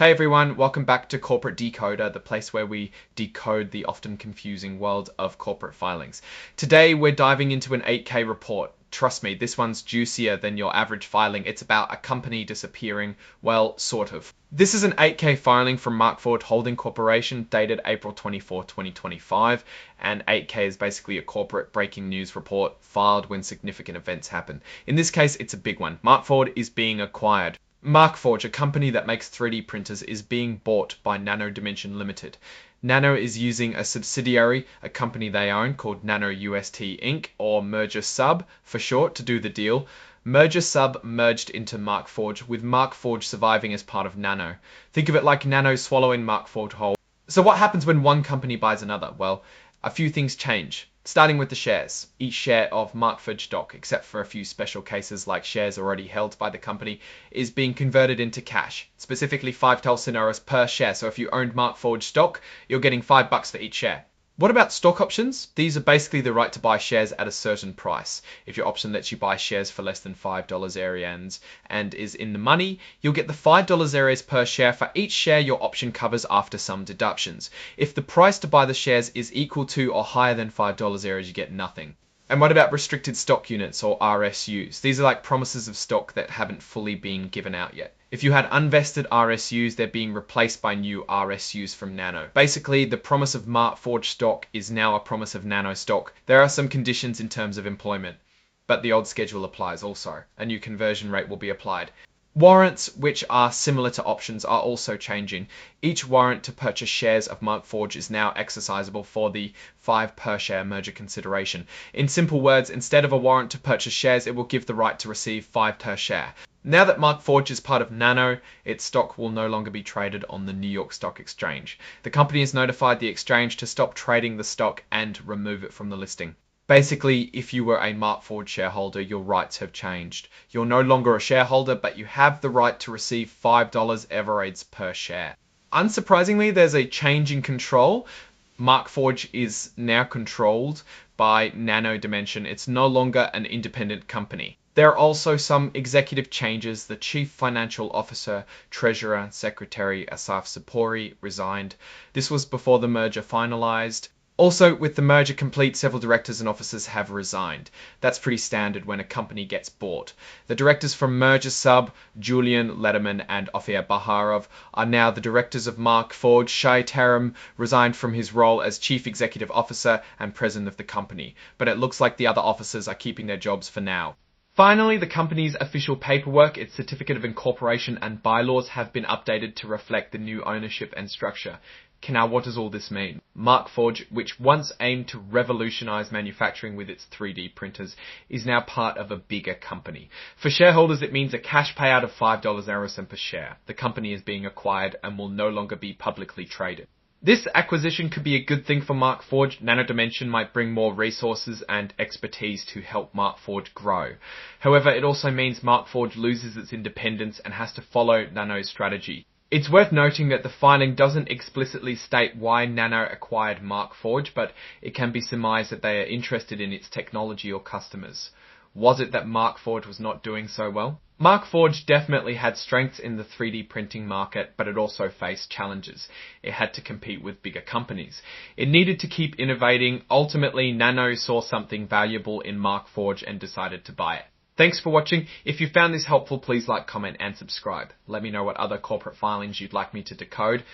Hey everyone, welcome back to Corporate Decoder, the place where we decode the often confusing world of corporate filings. Today we're diving into an 8K report. Trust me, this one's juicier than your average filing. It's about a company disappearing, well, sort of. This is an 8K filing from Markforged Holding Corporation dated April 24, 2025, and 8K is basically a corporate breaking news report filed when significant events happen. In this case, it's a big one. Markforged is being acquired. Markforged, a company that makes 3D printers, is being bought by Nano Dimension Limited. Nano is using a subsidiary, a company they own called Nano UST Inc. or Merger Sub for short to do the deal. Merger Sub merged into Markforged, with Markforged surviving as part of Nano. Think of it like Nano swallowing Markforged whole. So what happens when one company buys another? Well, a few things change. Starting with the shares. Each share of Markforged stock, except for a few special cases like shares already held by the company, is being converted into cash, specifically 5 Telsineros per share. So if you owned Markforged stock, you're getting $5 for each share. What about stock options? These are basically the right to buy shares at a certain price. If your option lets you buy shares for less than $5 Arians and is in the money, you'll get the $5 areas per share for each share your option covers after some deductions. If the price to buy the shares is equal to or higher than $5 areas, you get nothing. And what about restricted stock units or RSUs? These are like promises of stock that haven't fully been given out yet. If you had unvested RSUs, they're being replaced by new RSUs from Nano. Basically, the promise of Markforged stock is now a promise of Nano stock. There are some conditions in terms of employment, but the old schedule applies also. A new conversion rate will be applied. Warrants, which are similar to options, are also changing. Each warrant to purchase shares of Markforged is now exercisable for the 5 per share merger consideration. In simple words, instead of a warrant to purchase shares, it will give the right to receive 5 per share. Now that Markforged is part of Nano, its stock will no longer be traded on the New York Stock Exchange. The company has notified the exchange to stop trading the stock and remove it from the listing. Basically, if you were a Markforged shareholder, your rights have changed. You're no longer a shareholder, but you have the right to receive $5 Everades per share. Unsurprisingly, there's a change in control. Markforged is now controlled by Nano Dimension. It's no longer an independent company. There are also some executive changes. The Chief Financial Officer, Treasurer, Secretary Asaf Sapori resigned. This was before the merger finalized. Also, with the merger complete, several directors and officers have resigned. That's pretty standard when a company gets bought. The directors from Merger Sub, Julian Lederman and Ophir Baharov, are now the directors of Markforged. Shai Taram resigned from his role as Chief Executive Officer and President of the company, but it looks like the other officers are keeping their jobs for now. Finally, the company's official paperwork, its certificate of incorporation and bylaws have been updated to reflect the new ownership and structure. Now, what does all this mean? Markforged, which once aimed to revolutionize manufacturing with its 3D printers, is now part of a bigger company. For shareholders, it means a cash payout of $5 per share. The company is being acquired and will no longer be publicly traded. This acquisition could be a good thing for Markforged. Nano Dimension might bring more resources and expertise to help Markforged grow. However, it also means Markforged loses its independence and has to follow Nano's strategy. It's worth noting that the filing doesn't explicitly state why Nano acquired Markforged, but it can be surmised that they are interested in its technology or customers. Was it that Markforged was not doing so well? Markforged definitely had strengths in the 3D printing market, but it also faced challenges. It had to compete with bigger companies. It needed to keep innovating. Ultimately, Nano saw something valuable in Markforged and decided to buy it. Thanks for watching. If you found this helpful, please like, comment and subscribe. Let me know what other corporate filings you'd like me to decode.